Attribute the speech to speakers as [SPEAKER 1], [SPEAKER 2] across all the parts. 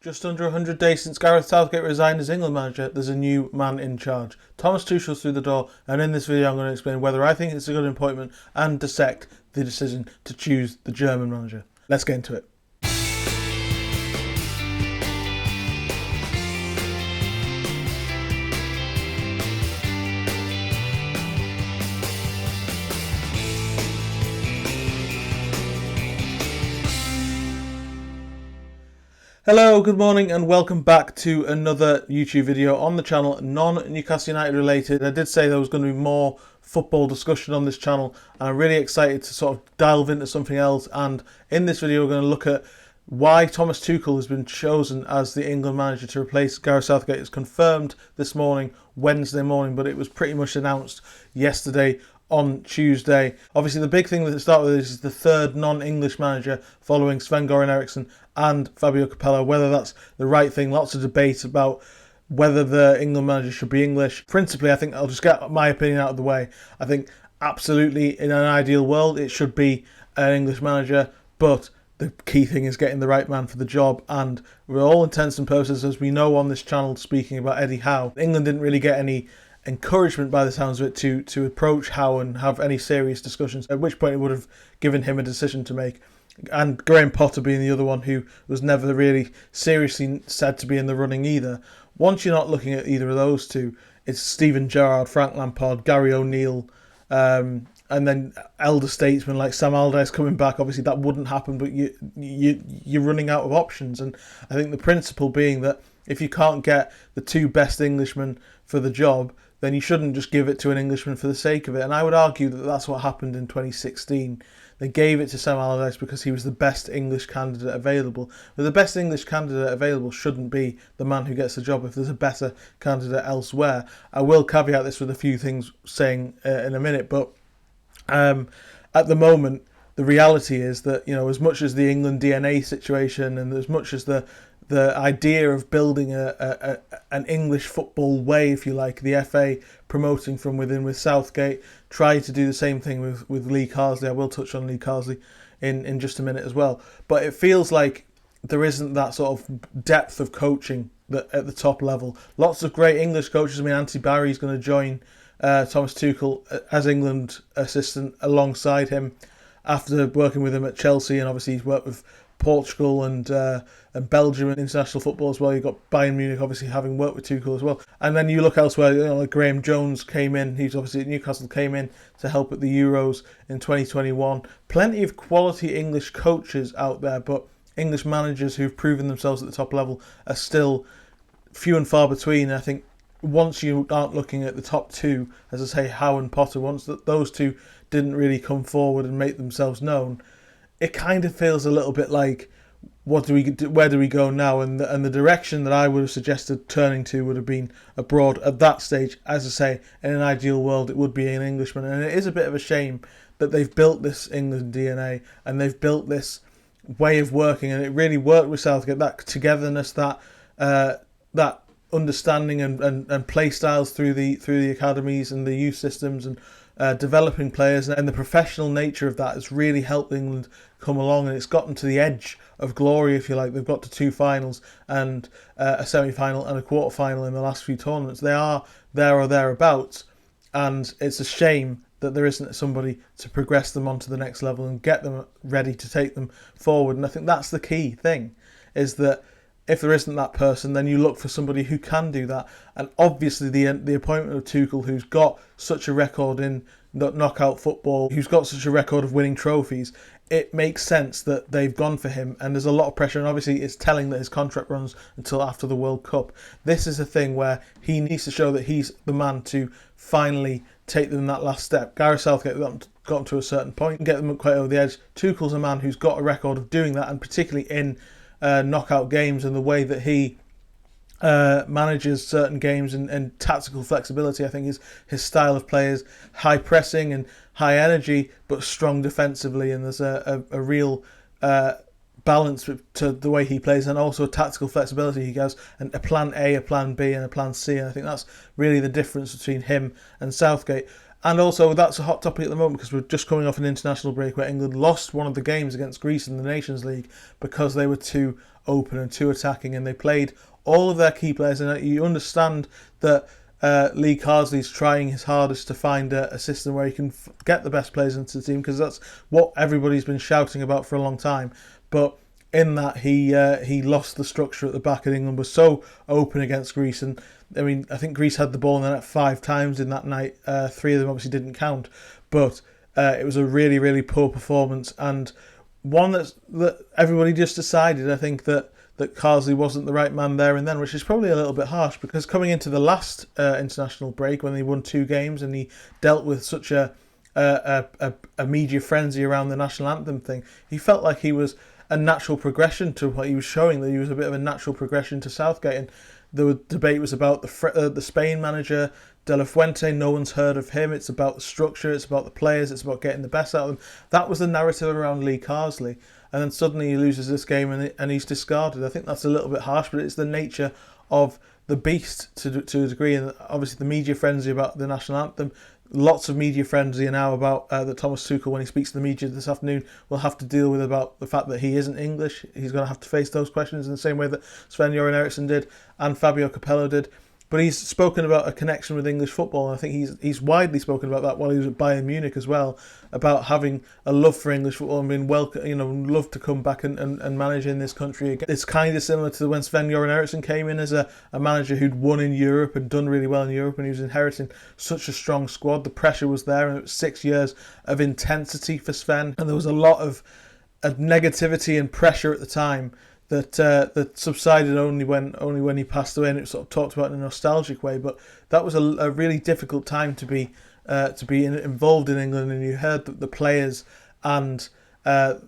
[SPEAKER 1] Just under 100 days since Gareth Southgate resigned as England manager, there's a new man in charge. Thomas Tuchel's through the door, and in this video I'm going to explain whether I think it's a good appointment and dissect the decision to choose the German manager. Let's get into it. Hello, good morning and welcome back to another YouTube video on the channel, non-Newcastle United related. I did say there was going to be more football discussion on this channel and I'm really excited to sort of delve into something else, and in this video we're going to look at why Thomas Tuchel has been chosen as the England manager to replace Gareth Southgate. It's confirmed this morning, Wednesday morning, but it was pretty much announced yesterday on Tuesday. Obviously the big thing to start with is the third non-English manager following Sven-Göran Eriksson and Fabio Capello. Whether that's the right thing, lots of debate about whether the England manager should be English. Principally, I think I'll just get my opinion out of the way. I think absolutely in an ideal world it should be an English manager, but the key thing is getting the right man for the job, and for all intents and purposes, as we know on this channel speaking about Eddie Howe, England didn't really get any encouragement by the sounds of it to approach Howe and have any serious discussions, at which point it would have given him a decision to make. And Graham Potter being the other one who was never really seriously said to be in the running either. Once you're not looking at either of those two, it's Steven Gerrard, Frank Lampard, Gary O'Neill, and then elder statesmen like Sam Allardyce coming back. Obviously that wouldn't happen, but you're running out of options. And I think the principle being that if you can't get the two best Englishmen for the job, then you shouldn't just give it to an Englishman for the sake of it. And I would argue that that's what happened in 2016. They gave it to Sam Allardyce because he was the best English candidate available. But the best English candidate available shouldn't be the man who gets the job if there's a better candidate elsewhere. I will caveat this with a few things saying in a minute, but at the moment, the reality is that, you know, as much as the England DNA situation and as much as the idea of building an English football way, if you like, the FA promoting from within with Southgate, tried to do the same thing with Lee Carsley. I will touch on Lee Carsley in just a minute as well. But it feels like there isn't that sort of depth of coaching at the top level. Lots of great English coaches. I mean, Anthony Barry's going to join Thomas Tuchel as England assistant alongside him after working with him at Chelsea, and obviously he's worked with Portugal and Belgium in international football as well. You've got Bayern Munich obviously having worked with Tuchel as well. And then you look elsewhere, you know, like Graham Jones came in, he's obviously at Newcastle, came in to help at the Euros in 2021. Plenty of quality English coaches out there, but English managers who've proven themselves at the top level are still few and far between. I think once you aren't looking at the top two, as I say, Howe and Potter, once those two didn't really come forward and make themselves known, it kind of feels a little bit like, what do we do? Where do we go now? And the direction that I would have suggested turning to would have been abroad at that stage. As I say, in an ideal world, it would be an Englishman, and it is a bit of a shame that they've built this England DNA and they've built this way of working, and it really worked with Southgate. That togetherness, that understanding and play styles through the academies and the youth systems and developing players, and the professional nature of that has really helped England come along, and it's gotten to the edge of glory, if you like. They've got to two finals and a semi-final and a quarter-final in the last few tournaments. They are there or thereabouts, and it's a shame that there isn't somebody to progress them onto the next level and get them ready to take them forward. And I think that's the key thing, is that if there isn't that person, then you look for somebody who can do that. And obviously the appointment of Tuchel, who's got such a record in knockout football, who's got such a record of winning trophies, it makes sense that they've gone for him. And there's a lot of pressure, and obviously it's telling that his contract runs until after the World Cup. This is a thing where he needs to show that he's the man to finally take them that last step. Gareth Southgate got to a certain point and get them quite over the edge. Tuchel's a man who's got a record of doing that, and particularly in knockout games, and the way that he manages certain games and tactical flexibility. I think his style of play is high pressing and high energy, but strong defensively, and there's a real balance to the way he plays, and also a tactical flexibility. He has a plan A, a plan B, and a plan C, and I think that's really the difference between him and Southgate. And also, that's a hot topic at the moment because we're just coming off an international break where England lost one of the games against Greece in the Nations League because they were too open and too attacking, and they played all of their key players. And you understand that Lee Carsley's trying his hardest to find a system where he can get the best players into the team, because that's what everybody's been shouting about for a long time. But in that, he lost the structure at the back, and England was so open against Greece. And I mean, I think Greece had the ball in the net 5 times in that night. 3 of them obviously didn't count, but it was a really, really poor performance, and one that everybody just decided, I think, that Carsley wasn't the right man there and then, which is probably a little bit harsh, because coming into the last international break, when he won 2 games and he dealt with such a media frenzy around the national anthem thing, he felt like he was a natural progression to what he was showing, that he was a bit of a natural progression to Southgate. And the debate was about the Spain manager, De La Fuente. No one's heard of him. It's about the structure, it's about the players, it's about getting the best out of them. That was the narrative around Lee Carsley. And then suddenly he loses this game and he's discarded. I think that's a little bit harsh, but it's the nature of the beast to a degree. And obviously the media frenzy about the national anthem. Lots of media frenzy now about that Thomas Tuchel, when he speaks to the media this afternoon, will have to deal with about the fact that he isn't English. He's going to have to face those questions in the same way that Sven-Göran Eriksson did and Fabio Capello did. But he's spoken about a connection with English football, and I think he's widely spoken about that while he was at Bayern Munich as well, about having a love for English football and being love to come back and manage in this country again. It's kind of similar to when Sven-Göran Eriksson came in as a manager who'd won in Europe and done really well in Europe, and he was inheriting such a strong squad. The pressure was there, and it was 6 years of intensity for Sven, and there was a lot of negativity and pressure at the time that subsided only when he passed away, and it was sort of talked about in a nostalgic way. But that was a really difficult time to be involved in England, and you heard that the players and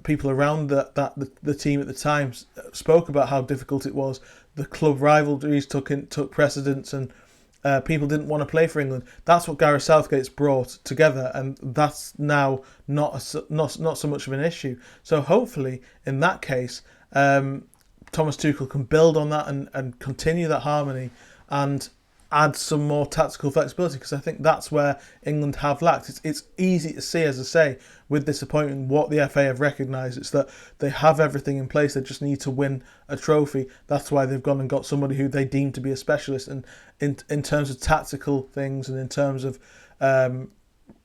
[SPEAKER 1] people around the team at the time spoke about how difficult it was. The club rivalries took precedence, and people didn't want to play for England. That's what Gareth Southgate's brought together, and that's now not so much of an issue. So hopefully, in that case, Thomas Tuchel can build on that and continue that harmony and add some more tactical flexibility, because I think that's where England have lacked. It's easy to see, as I say, with this appointment, what the FA have recognised. It's that they have everything in place, they just need to win a trophy. That's why they've gone and got somebody who they deem to be a specialist. And in terms of tactical things, and in terms of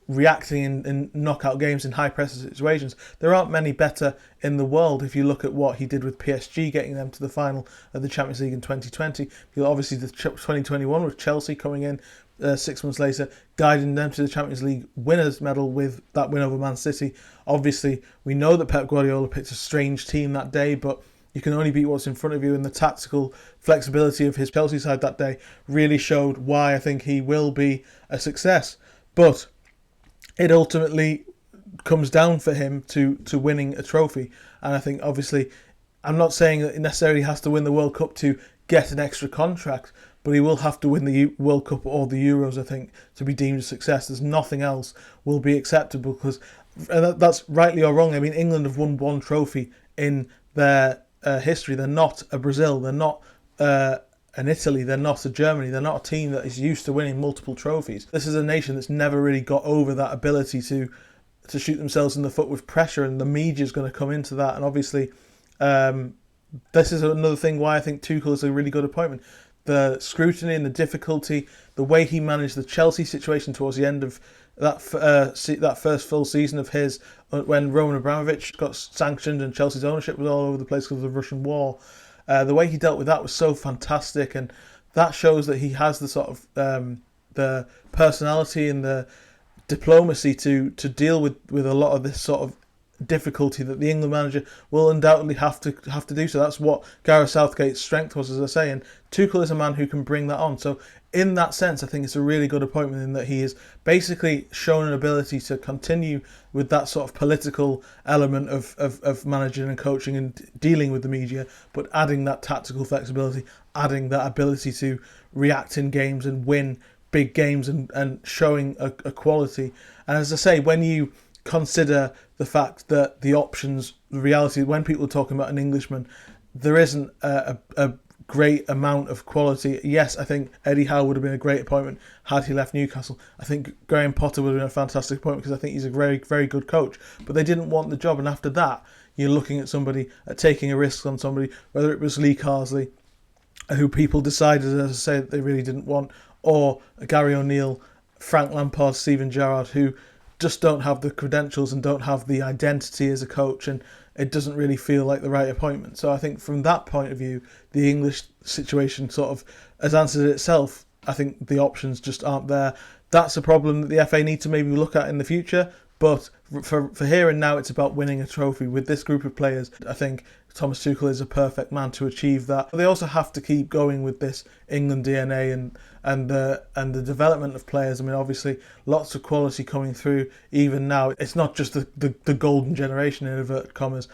[SPEAKER 1] reacting in knockout games in high pressure situations, there aren't many better in the world. If you look at what he did with PSG, getting them to the final of the Champions League in 2020, obviously the 2021 with Chelsea coming in 6 months later, guiding them to the Champions League winners medal with that win over Man City. Obviously, we know that Pep Guardiola picked a strange team that day, but you can only beat what's in front of you, and the tactical flexibility of his Chelsea side that day really showed why I think he will be a success. But it ultimately comes down for him to winning a trophy. And I think, obviously, I'm not saying that he necessarily has to win the World Cup to get an extra contract, but he will have to win the World Cup or the Euros, I think, to be deemed a success. There's nothing else will be acceptable, because that's rightly or wrong. I mean, England have won 1 trophy in their history. They're not a Brazil. They're not an Italy. They're not a Germany. They're not a team that is used to winning multiple trophies. This is a nation that's never really got over that ability to shoot themselves in the foot with pressure, and the media is going to come into that. And obviously, this is another thing why I think Tuchel is a really good appointment. The scrutiny and the difficulty, the way he managed the Chelsea situation towards the end of that first full season of his, when Roman Abramovich got sanctioned and Chelsea's ownership was all over the place because of the Russian war. The way he dealt with that was so fantastic, and that shows that he has the sort of the personality and the diplomacy to deal with a lot of this sort of difficulty that the England manager will undoubtedly have to do. So that's what Gareth Southgate's strength was, as I say, and Tuchel is a man who can bring that on. So in that sense, I think it's a really good appointment, in that he has basically shown an ability to continue with that sort of political element of managing and coaching and dealing with the media, but adding that tactical flexibility, adding that ability to react in games and win big games, and showing a quality. And as I say, when you consider the fact that the options, the reality, when people are talking about an Englishman, there isn't a great amount of quality. Yes, I think Eddie Howe would have been a great appointment had he left Newcastle. I think Graham Potter would have been a fantastic appointment, because I think he's a very, very good coach. But they didn't want the job, and after that, you're looking at somebody taking a risk on somebody, whether it was Lee Carsley, who people decided, as I say, that they really didn't want, or Gary O'Neill, Frank Lampard, Steven Gerrard, who just don't have the credentials and don't have the identity as a coach, and it doesn't really feel like the right appointment. So I think from that point of view, the English situation sort of has answered itself. I think the options just aren't there. That's a problem that the FA need to maybe look at in the future. But for here and now, it's about winning a trophy. With this group of players, I think Thomas Tuchel is a perfect man to achieve that. They also have to keep going with this England DNA and the development of players. I mean, obviously, lots of quality coming through. Even now, it's not just the golden generation, in inverted commas,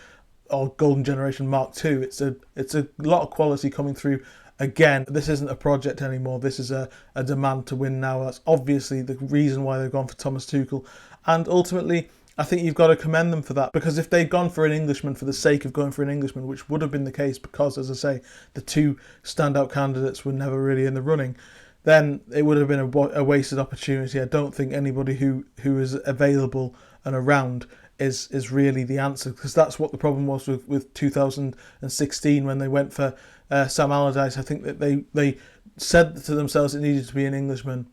[SPEAKER 1] or golden generation Mark II. It's a lot of quality coming through. Again, this isn't a project anymore. This is a demand to win now. That's obviously the reason why they've gone for Thomas Tuchel. And ultimately, I think you've got to commend them for that. Because if they'd gone for an Englishman for the sake of going for an Englishman, which would have been the case because, as I say, the two standout candidates were never really in the running, then it would have been a wasted opportunity. I don't think anybody who is available and around is really the answer, because that's what the problem was with 2016 when they went for Sam Allardyce. I think that they said to themselves it needed to be an Englishman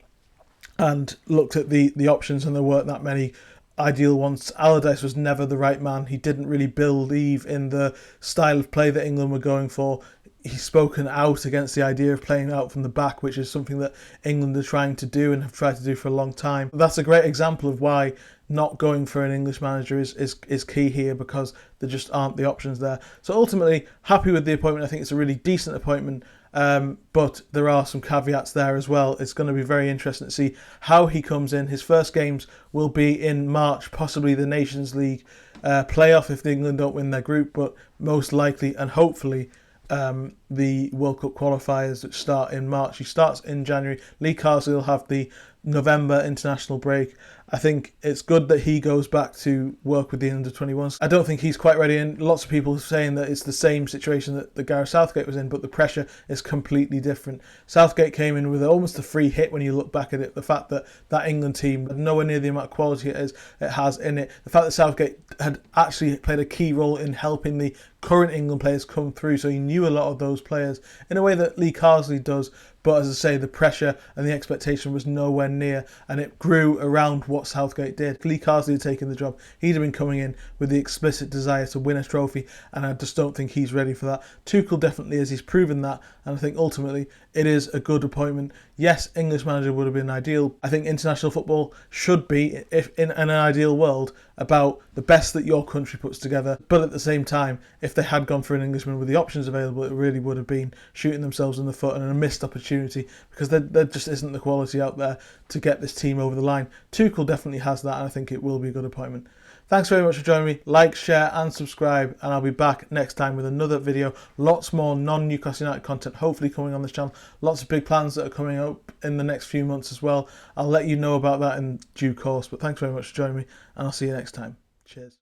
[SPEAKER 1] and looked at the options, and there weren't that many ideal ones. Allardyce was never the right man. He didn't really believe in the style of play that England were going for. He's spoken out against the idea of playing out from the back, which is something that England are trying to do and have tried to do for a long time. That's a great example of why not going for an English manager is key here, because there just aren't the options there. So ultimately, happy with the appointment. I think it's a really decent appointment, but there are some caveats there as well. It's going to be very interesting to see how he comes in. His first games will be in March, possibly the Nations League playoff if England don't win their group, but most likely and hopefully the World Cup qualifiers that start in March. He starts in January. Lee Carsley will have the November international break. I think it's good that he goes back to work with the under-21s. I don't think he's quite ready, and lots of people are saying that it's the same situation that Gareth Southgate was in, but the pressure is completely different. Southgate came in with almost a free hit when you look back at it. The fact that England team had nowhere near the amount of quality it has in it. The fact that Southgate had actually played a key role in helping the current England players come through, so he knew a lot of those players in a way that Lee Carsley does. But as I say, the pressure and the expectation was nowhere near, and it grew around what Southgate did. If Lee Carsley had taken the job, he'd have been coming in with the explicit desire to win a trophy, and I just don't think he's ready for that. Tuchel definitely is. He's proven that, and I think ultimately it is a good appointment. Yes, English manager would have been ideal. I think international football should be, if in an ideal world, about the best that your country puts together. But at the same time, if they had gone for an Englishman with the options available, it really would have been shooting themselves in the foot and a missed opportunity, because there just isn't the quality out there to get this team over the line. Tuchel definitely has that, and I think it will be a good appointment. Thanks very much for joining me. Like, share and subscribe, and I'll be back next time with another video. Lots more non-Newcastle United content hopefully coming on this channel. Lots of big plans that are coming up in the next few months as well. I'll let you know about that in due course, but thanks very much for joining me, and I'll see you next time. Cheers.